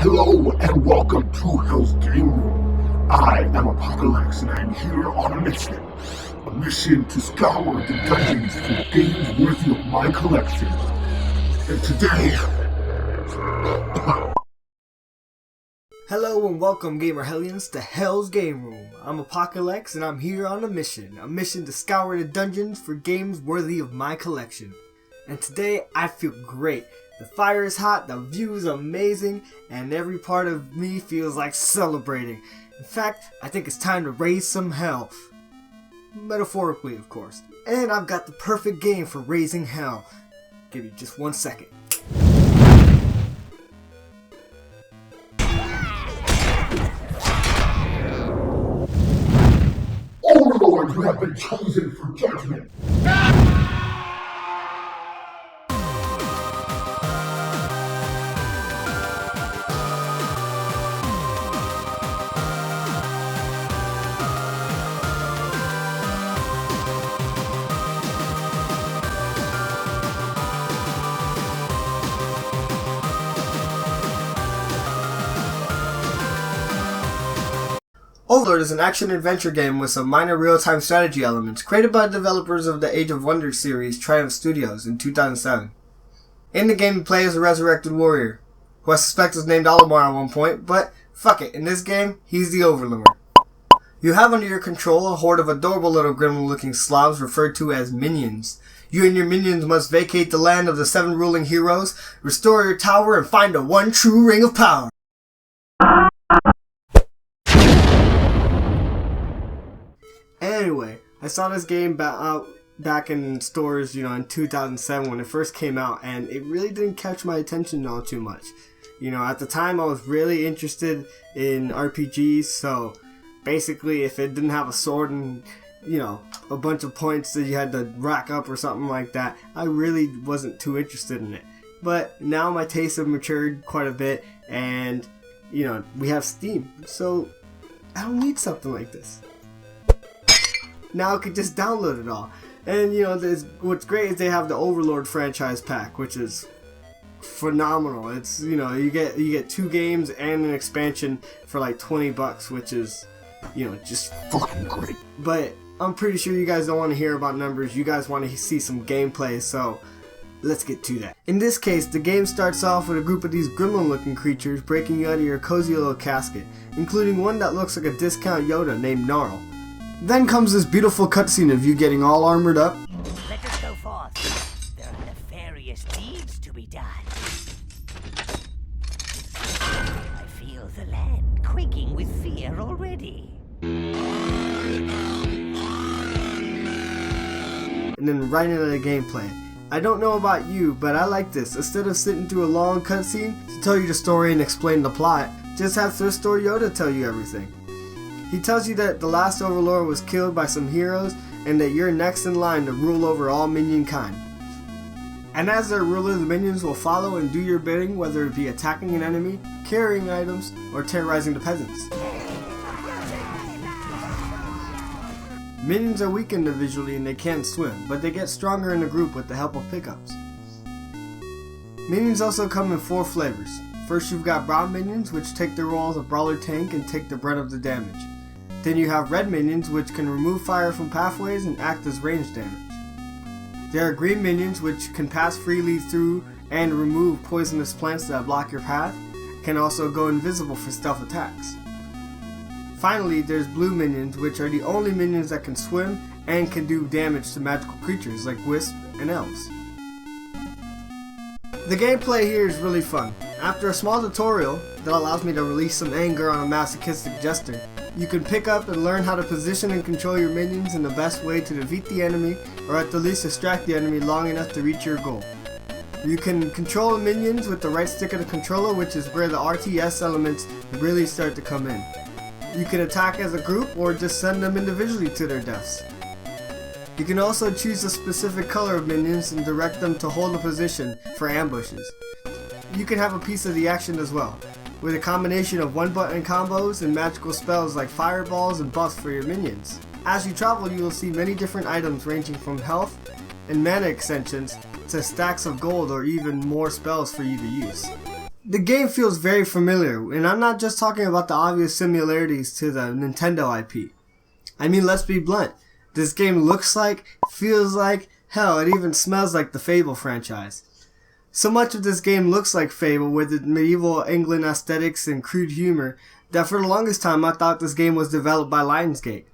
Hello and welcome to Hell's Game Room. I am Apocalypse and I am here on a mission. A mission to scour the dungeons for games worthy of my collection. And today... Hello and welcome Gamer Hellions to Hell's Game Room. I'm Apocalypse and I'm here on a mission to scour the dungeons for games worthy of my collection. And today I feel great. The fire is hot, the view is amazing, and every part of me feels like celebrating. In fact, I think it's time to raise some hell. Metaphorically, of course. And I've got the perfect game for raising hell. Give me just 1 second. Overlord, you have been chosen for judgment. Overlord is an action-adventure game with some minor real-time strategy elements, created by the developers of the Age of Wonders series Triumph Studios in 2007. In the game, you play as a resurrected warrior, who I suspect was named Olimar at one point, but fuck it, in this game, he's the Overlord. You have under your control a horde of adorable little gremlin-looking slobs referred to as minions. You and your minions must vacate the land of the 7 ruling heroes, restore your tower, and find the one true ring of power. Anyway, I saw this game back in stores, in 2007 when it first came out, and it really didn't catch my attention all too much. At the time I was really interested in RPGs, so basically if it didn't have a sword and, a bunch of points that you had to rack up or something like that, I really wasn't too interested in it. But now my tastes have matured quite a bit, and, we have Steam, so I don't need something like this. Now I could just download it all. And what's great is they have the Overlord franchise pack, which is phenomenal. It's you get 2 games and an expansion for like $20, which is just Fucking great. But I'm pretty sure you guys don't want to hear about numbers. You guys want to see some gameplay, so let's get to that. In this case, the game starts off with a group of these gremlin-looking creatures breaking you out of your cozy little casket, including one that looks like a discount Yoda named Gnarl. Then comes this beautiful cutscene of you getting all armored up. Let us go forth. There are nefarious deeds to be done. I feel the land quaking with fear already. And then right into the gameplay. I don't know about you, but I like this. Instead of sitting through a long cutscene to tell you the story and explain the plot, just have Thrift Store Yoda tell you everything. He tells you that the last Overlord was killed by some heroes and that you're next in line to rule over all minion kind. And as their ruler, the minions will follow and do your bidding, whether it be attacking an enemy, carrying items, or terrorizing the peasants. Minions are weak individually and they can't swim, but they get stronger in a group with the help of pickups. Minions also come in 4 flavors. First, you've got brown minions, which take the role as a brawler tank and take the brunt of the damage. Then you have red minions, which can remove fire from pathways and act as range damage. There are green minions, which can pass freely through and remove poisonous plants that block your path, can also go invisible for stealth attacks. Finally, there's blue minions, which are the only minions that can swim and can do damage to magical creatures like wisps and elves. The gameplay here is really fun. After a small tutorial that allows me to release some anger on a masochistic jester, you can pick up and learn how to position and control your minions in the best way to defeat the enemy, or at the least distract the enemy long enough to reach your goal. You can control the minions with the right stick of the controller, which is where the RTS elements really start to come in. You can attack as a group or just send them individually to their deaths. You can also choose a specific color of minions and direct them to hold a position for ambushes. You can have a piece of the action as well, with a combination of one-button combos and magical spells like fireballs and buffs for your minions. As you travel, you will see many different items ranging from health and mana extensions to stacks of gold or even more spells for you to use. The game feels very familiar, and I'm not just talking about the obvious similarities to the Nintendo IP. I mean, let's be blunt. This game looks like, feels like, hell, it even smells like the Fable franchise. So much of this game looks like Fable with its medieval England aesthetics and crude humor that for the longest time I thought this game was developed by Lionsgate.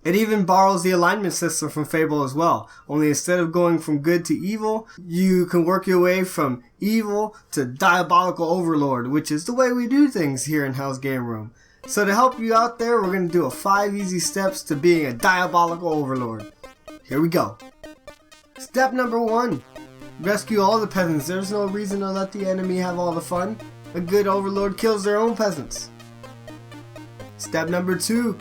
It even borrows the alignment system from Fable as well, only instead of going from good to evil, you can work your way from evil to diabolical overlord, which is the way we do things here in Hell's Game Room. So to help you out there, we're going to do a 5 easy steps to being a diabolical overlord. Here we go. Step number 1. Rescue all the peasants. There's no reason to let the enemy have all the fun. A good overlord kills their own peasants. Step number 2.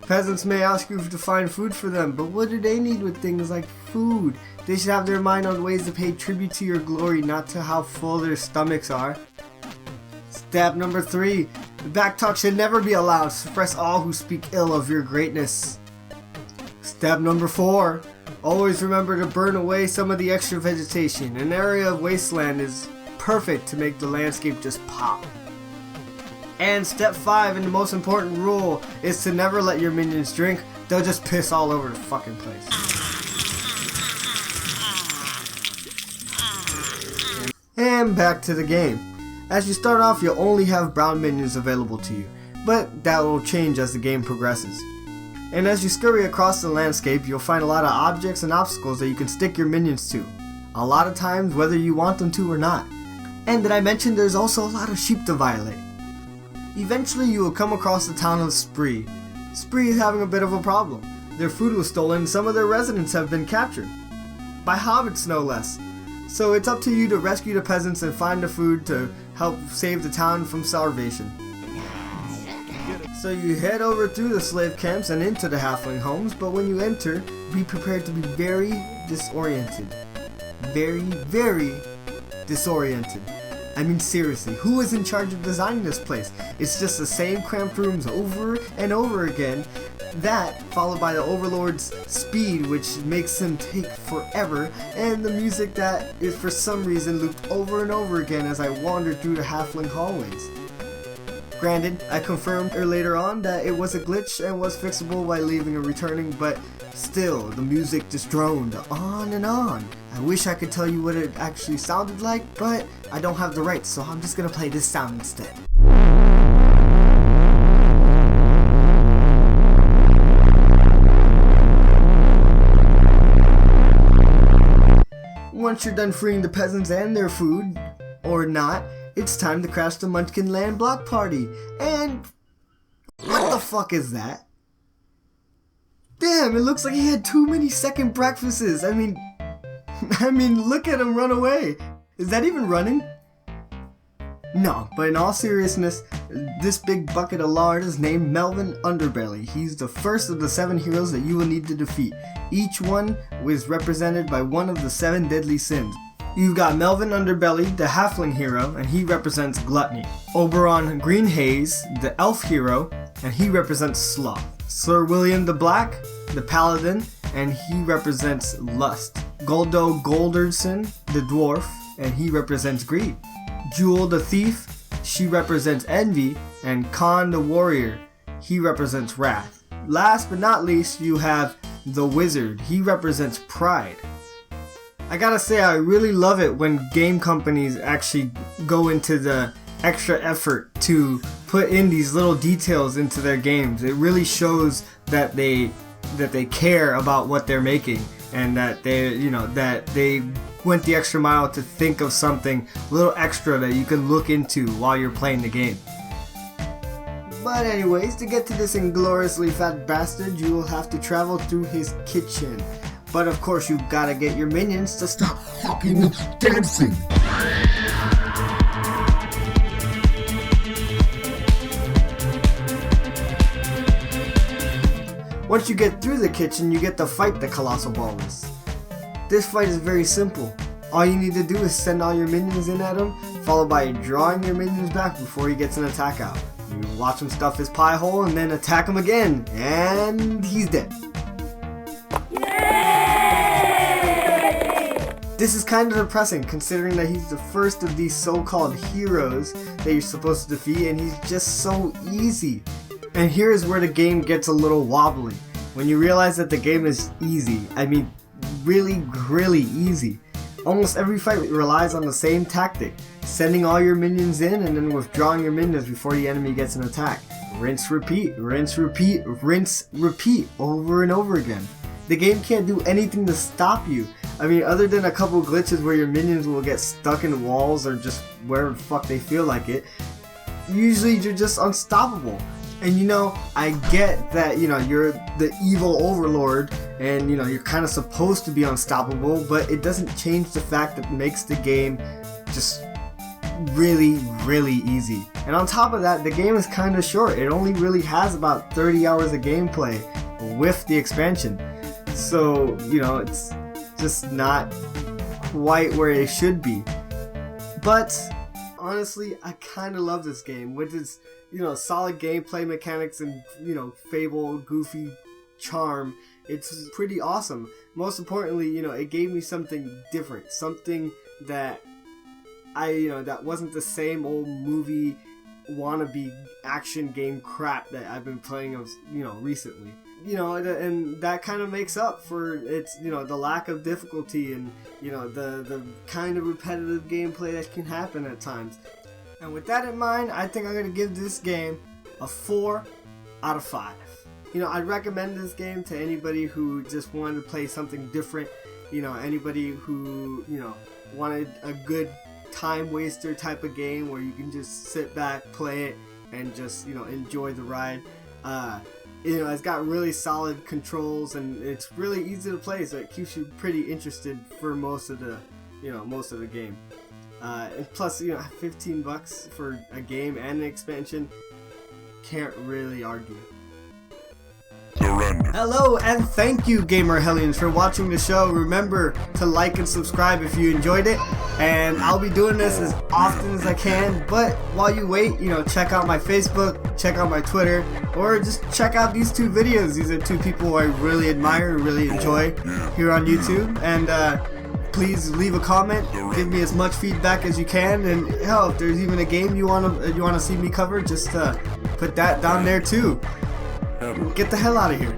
Peasants may ask you to find food for them, but what do they need with things like food? They should have their mind on ways to pay tribute to your glory, not to how full their stomachs are. Step number 3. The backtalk should never be allowed. Suppress all who speak ill of your greatness. Step number 4. Always remember to burn away some of the extra vegetation. An area of wasteland is perfect to make the landscape just pop. And step 5, and the most important rule, is to never let your minions drink. They'll just piss all over the fucking place. And back to the game. As you start off, you'll only have brown minions available to you, but that will change as the game progresses. And as you scurry across the landscape, you'll find a lot of objects and obstacles that you can stick your minions to. A lot of times, whether you want them to or not. And did I mention there's also a lot of sheep to violate? Eventually you will come across the town of Spree. Spree is having a bit of a problem. Their food was stolen and some of their residents have been captured. By hobbits no less. So it's up to you to rescue the peasants and find the food to help save the town from starvation. So you head over through the slave camps and into the halfling homes, but when you enter, be prepared to be very disoriented. Very disoriented. I mean seriously, who is in charge of designing this place? It's just the same cramped rooms over and over again. That, followed by the Overlord's speed, which makes him take forever, and the music that is for some reason looped over and over again as I wandered through the halfling hallways. Granted, I confirmed later on that it was a glitch and was fixable by leaving and returning, but still, the music just droned on and on. I wish I could tell you what it actually sounded like, but I don't have the rights, so I'm just gonna play this sound instead. Once you're done freeing the peasants and their food, or not, it's time to crash the Munchkin Land block party. And what the fuck is that? Damn, it looks like he had too many second breakfasts. I mean, look at him run away. Is that even running? No, but in all seriousness, this big bucket of lard is named Melvin Underbelly. He's the first of the 7 heroes that you will need to defeat. Each one was represented by one of the 7 deadly sins. You've got Melvin Underbelly, the halfling hero, and he represents gluttony. Oberon Greenhaze, the elf hero, and he represents sloth. Sir William the Black, the paladin, and he represents lust. Goldo Golderson, the dwarf, and he represents greed. Jewel the thief, she represents envy, and Khan the warrior, he represents wrath. Last but not least, you have the wizard, he represents pride. I gotta say, I really love it when game companies actually go into the extra effort to put in these little details into their games. It really shows that they care about what they're making, and that they went the extra mile to think of something a little extra that you can look into while you're playing the game. But anyways, to get to this ingloriously fat bastard, you will have to travel through his kitchen. But of course, you've got to get your minions to stop Fucking dancing! Once you get through the kitchen, you get to fight the Colossal Walrus. This fight is very simple. All you need to do is send all your minions in at him, followed by drawing your minions back before he gets an attack out. You watch him stuff his pie hole and then attack him again, and he's dead. This is kind of depressing considering that he's the first of these so-called heroes that you're supposed to defeat, and he's just so easy. And here's where the game gets a little wobbly. When you realize that the game is easy, I mean really easy. Almost every fight relies on the same tactic, sending all your minions in and then withdrawing your minions before the enemy gets an attack. Rinse, repeat, rinse, repeat, rinse, repeat, over and over again. The game can't do anything to stop you. I mean, other than a couple glitches where your minions will get stuck in walls or just wherever the fuck they feel like it, usually you're just unstoppable. And you know, I get that, you know, you're the evil overlord and, you know, you're kind of supposed to be unstoppable, but it doesn't change the fact that it makes the game just really easy. And on top of that, the game is kind of short. It only really has about 30 hours of gameplay with the expansion. So, you know, it's just not quite where it should be. But honestly, I kind of love this game with its, you know, solid gameplay mechanics and, you know, Fable goofy charm. It's pretty awesome. Most importantly, you know, it gave me something different, something that that wasn't the same old movie wannabe action game crap that I've been playing, you know, recently. You know, and that kind of makes up for its, you know, the lack of difficulty and, you know, the kind of repetitive gameplay that can happen at times. And with that in mind, I think I'm going to give this game a 4 out of 5. You know, I'd recommend this game to anybody who just wanted to play something different. You know, anybody who, you know, wanted a good time waster type of game where you can just sit back, play it, and just, you know, enjoy the ride. You know, it's got really solid controls and it's really easy to play, so it keeps you pretty interested for most of the game. And plus, you know, $15 for a game and an expansion, can't really argue. Surrender. Hello and thank you, Gamer Hellions, for watching the show. Remember to like and subscribe if you enjoyed it, and I'll be doing this as often as I can. But while you wait, you know, check out my Facebook, check out my Twitter, or just check out these two videos. These are two people who I really admire and really enjoy here on YouTube. And please leave a comment, give me as much feedback as you can, and hell, if there's even a game you wanna see me cover, just put that down there too. Get the hell out of here.